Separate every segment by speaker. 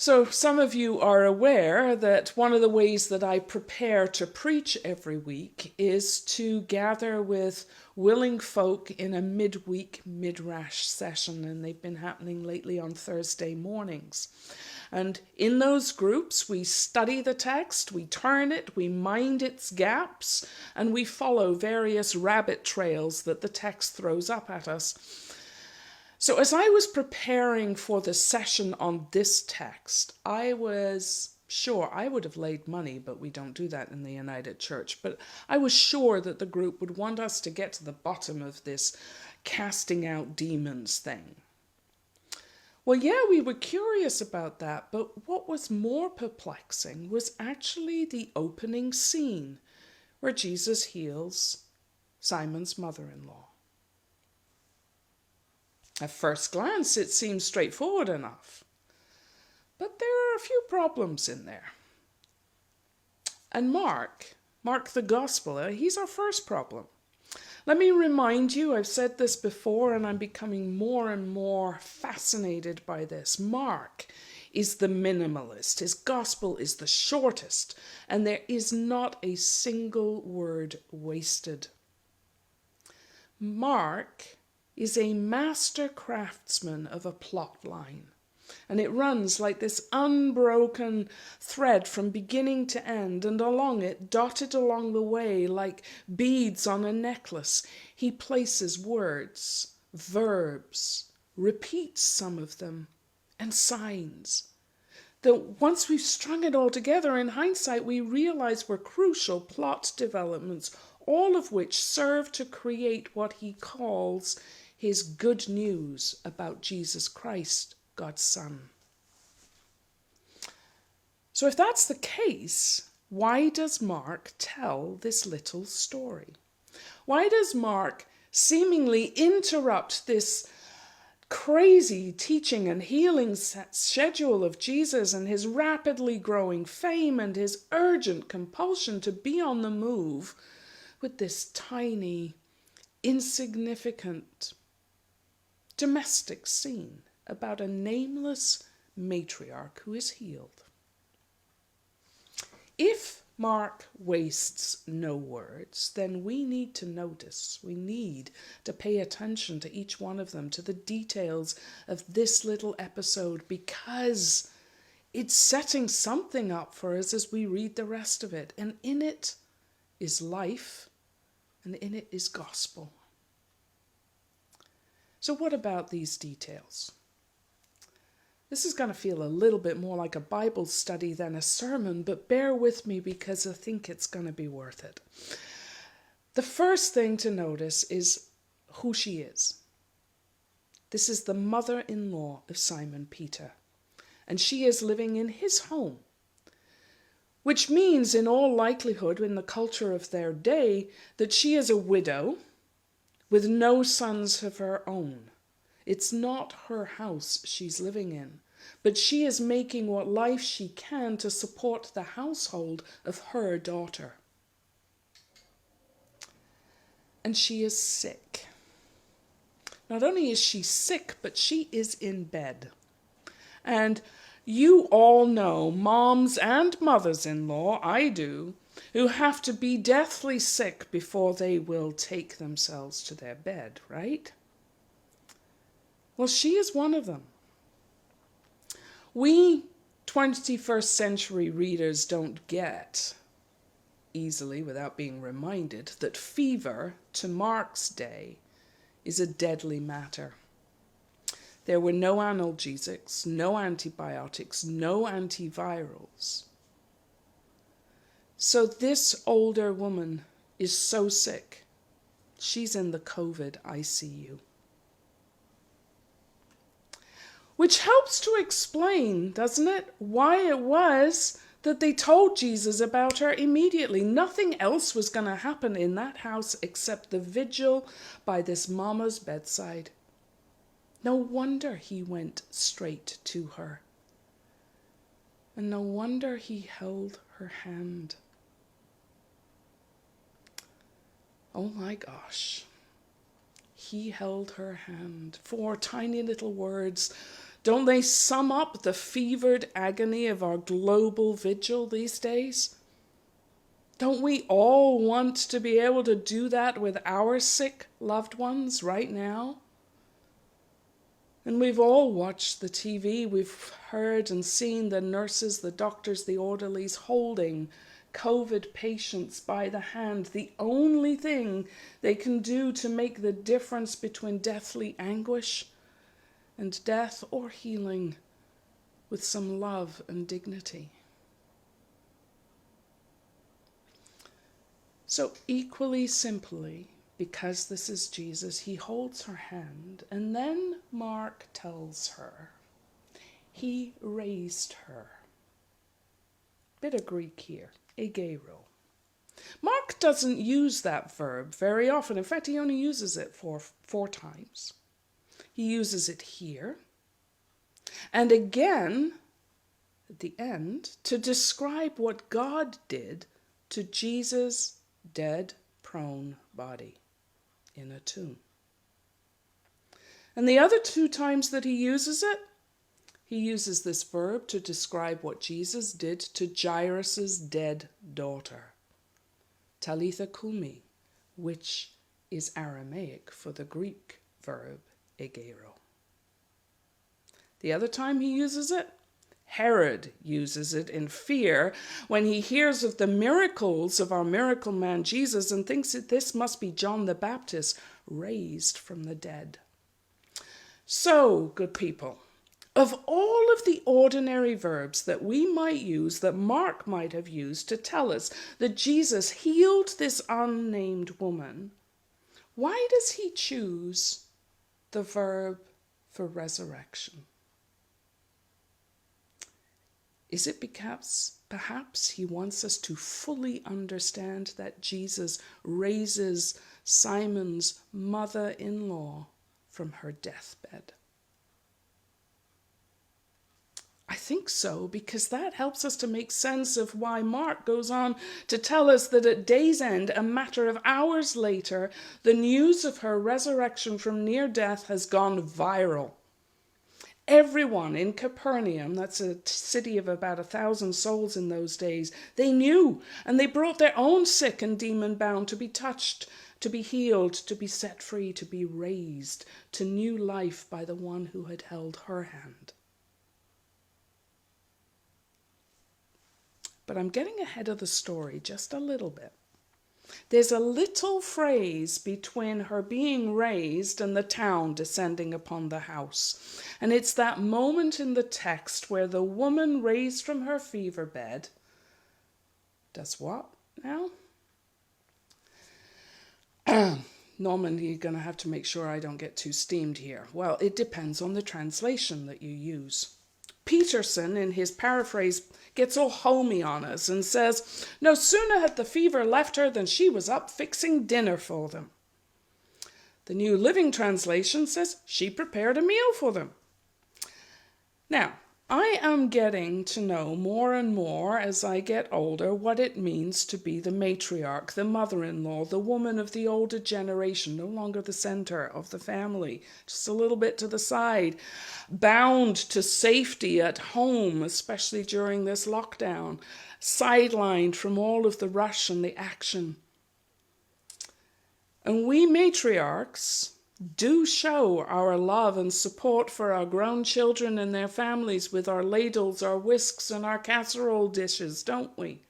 Speaker 1: So some of you are aware that one of the ways that I prepare to preach every week is to gather with willing folk in a midweek midrash session, and they've been happening lately on Thursday mornings. And in those groups, we study the text, we turn it, we mind its gaps, and we follow various rabbit trails that the text throws up at us. So as I was preparing for the session on this text, I was sure I would have laid money, but we don't do that in the United Church. But I was sure that the group would want us to get to the bottom of this casting out demons thing. Well, yeah, we were curious about that, but what was more perplexing was actually the opening scene where Jesus heals Simon's mother-in-law. At first glance, it seems straightforward enough, but there are a few problems in there. And Mark the Gospeler, he's our first problem. Let me remind you, I've said this before and I'm becoming more and more fascinated by this. Mark is the minimalist. His gospel is the shortest, and there is not a single word wasted. Mark is a master craftsman of a plot line. And it runs like this unbroken thread from beginning to end, and along it, dotted along the way like beads on a necklace, he places words, verbs, repeats some of them, and signs. That once we've strung it all together, in hindsight, we realize were crucial plot developments, all of which serve to create what he calls his good news about Jesus Christ, God's Son. So if that's the case, why does Mark tell this little story? Why does Mark seemingly interrupt this crazy teaching and healing schedule of Jesus and his rapidly growing fame and his urgent compulsion to be on the move with this tiny, insignificant, domestic scene about a nameless matriarch who is healed? If Mark wastes no words, then we need to notice, we need to pay attention to each one of them, to the details of this little episode, because it's setting something up for us as we read the rest of it. And in it is life, and in it is gospel. So what about these details? This is going to feel a little bit more like a Bible study than a sermon, but bear with me because I think it's going to be worth it. The first thing to notice is who she is. This is the mother-in-law of Simon Peter, and she is living in his home, which means in all likelihood in the culture of their day that she is a widow with no sons of her own. It's not her house she's living in, but she is making what life she can to support the household of her daughter. And she is sick. Not only is she sick, but she is in bed. And you all know moms and mothers-in-law, I do, who have to be deathly sick before they will take themselves to their bed, right? Well, she is one of them. We 21st century readers don't get easily, without being reminded, that fever to Mark's day is a deadly matter. There were no analgesics, no antibiotics, no antivirals. So this older woman is so sick, she's in the COVID ICU. Which helps to explain, doesn't it, why it was that they told Jesus about her immediately. Nothing else was going to happen in that house except the vigil by this mama's bedside. No wonder he went straight to her. And no wonder he held her hand. Oh my gosh. He held her hand. 4 tiny little words Don't they sum up the fevered agony of our global vigil these days? Don't we all want to be able to do that with our sick loved ones right now? And we've all watched the TV, we've heard and seen the nurses, the doctors, the orderlies holding COVID patients by the hand, the only thing they can do to make the difference between deathly anguish and death or healing with some love and dignity. So equally simply, because this is Jesus, he holds her hand, and then Mark tells her, he raised her. Bit of Greek here, egero. Mark doesn't use that verb very often. In fact, he only uses it four times. He uses it here, and again, at the end, to describe what God did to Jesus' dead, prone body in a tomb. And the other two times that he uses this verb to describe what Jesus did to Jairus' dead daughter, Talitha kumi, which is Aramaic for the Greek verb egero. The other time he uses it, Herod uses it in fear when he hears of the miracles of our miracle man Jesus and thinks that this must be John the Baptist raised from the dead. So, good people, of all of the ordinary verbs that we might use, that Mark might have used to tell us that Jesus healed this unnamed woman, why does he choose the verb for resurrection? Is it because perhaps he wants us to fully understand that Jesus raises Simon's mother-in-law from her deathbed? I think so, because that helps us to make sense of why Mark goes on to tell us that at day's end, a matter of hours later, the news of her resurrection from near death has gone viral. Everyone in Capernaum, that's a city of about 1,000 souls in those days, they knew, and they brought their own sick and demon-bound to be touched, to be healed, to be set free, to be raised to new life by the one who had held her hand. But I'm getting ahead of the story just a little bit. There's a little phrase between her being raised and the town descending upon the house. And it's that moment in the text where the woman raised from her fever bed does what now? Norman, you're going to have to make sure I don't get too steamed here. Well, it depends on the translation that you use. Peterson, in his paraphrase, gets all homey on us and says, no sooner had the fever left her than she was up fixing dinner for them. The New Living Translation says she prepared a meal for them. Now, I am getting to know more and more as I get older what it means to be the matriarch, the mother-in-law, the woman of the older generation, no longer the center of the family, just a little bit to the side, bound to safety at home, especially during this lockdown, sidelined from all of the rush and the action. And we matriarchs do show our love and support for our grown children and their families with our ladles, our whisks, and our casserole dishes, don't we?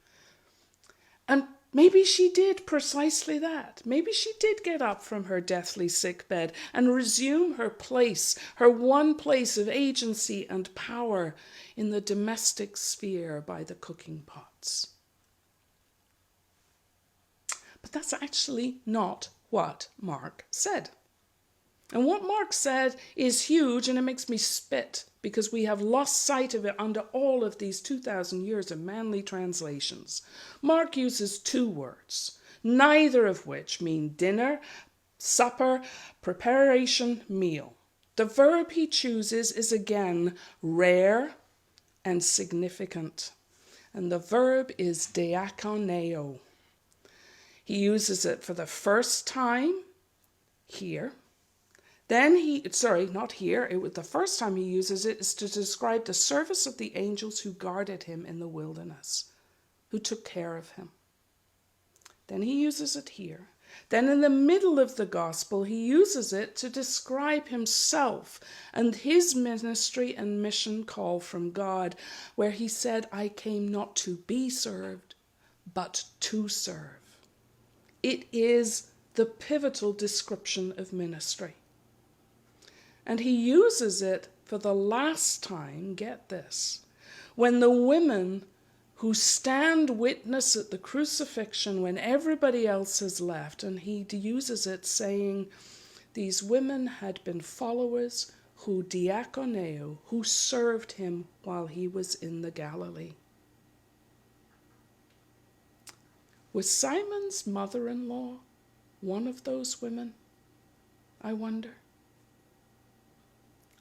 Speaker 1: And maybe she did precisely that. Maybe she did get up from her deathly sick bed and resume her place, her one place of agency and power in the domestic sphere by the cooking pots. But that's actually not what Mark said. And what Mark said is huge, and it makes me spit because we have lost sight of it under all of these 2,000 years of manly translations. Mark uses two words, neither of which mean dinner, supper, preparation, meal. The verb he chooses is again rare and significant, and the verb is diakoneo. He uses it for the first time here. not here, the first time he uses it is to describe the service of the angels who guarded him in the wilderness, who took care of him. Then he uses it here. Then in the middle of the gospel, he uses it to describe himself and his ministry and mission call from God, where he said, I came not to be served, but to serve. It is the pivotal description of ministry. And he uses it for the last time, get this, when the women who stand witness at the crucifixion when everybody else has left, and he uses it saying, these women had been followers who diakoneo, who served him while he was in the Galilee. Was Simon's mother-in-law one of those women, I wonder?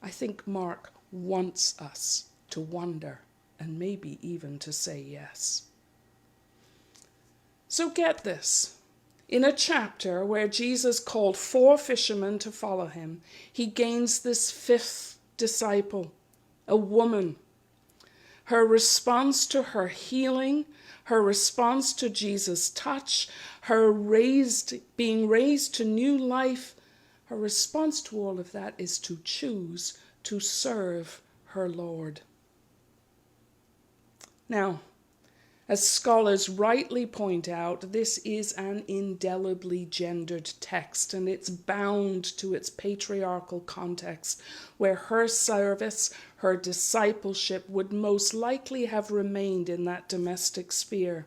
Speaker 1: I think Mark wants us to wonder and maybe even to say yes. So get this. In a chapter where Jesus called 4 fishermen to follow him, he gains this 5th disciple, a woman. Her response to her healing, her response to Jesus' touch, her being raised to new life, her response to all of that is to choose to serve her Lord. Now, as scholars rightly point out, this is an indelibly gendered text, and it's bound to its patriarchal context, where her service, her discipleship would most likely have remained in that domestic sphere.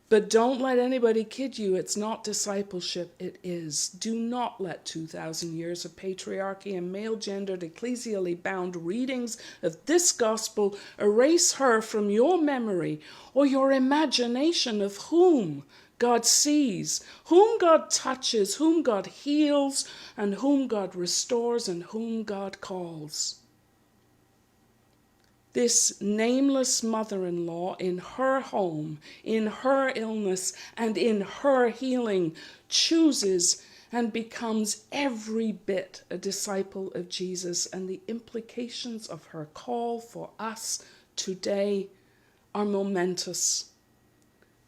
Speaker 1: But don't let anybody kid you, it's not discipleship, it is. Do not let 2,000 years of patriarchy and male-gendered, ecclesially bound readings of this gospel erase her from your memory or your imagination of whom God sees, whom God touches, whom God heals, and whom God restores, and whom God calls. This nameless mother-in-law in her home, in her illness, and in her healing, chooses and becomes every bit a disciple of Jesus, and the implications of her call for us today are momentous,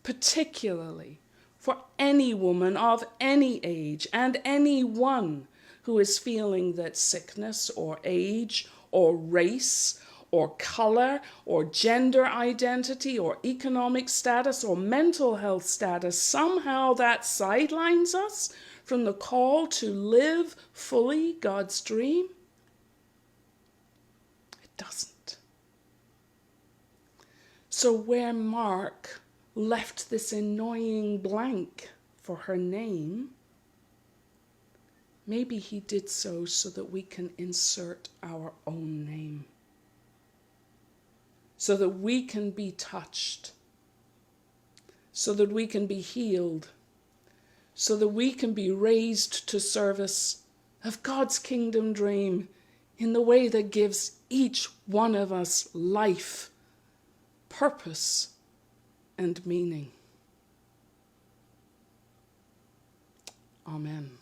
Speaker 1: particularly for any woman of any age and anyone who is feeling that sickness or age or race or color, or gender identity, or economic status, or mental health status, somehow that sidelines us from the call to live fully God's dream? It doesn't. So where Mark left this annoying blank for her name, maybe he did so that we can insert our own name, so that we can be touched, so that we can be healed, so that we can be raised to service of God's kingdom dream in the way that gives each one of us life, purpose, and meaning. Amen.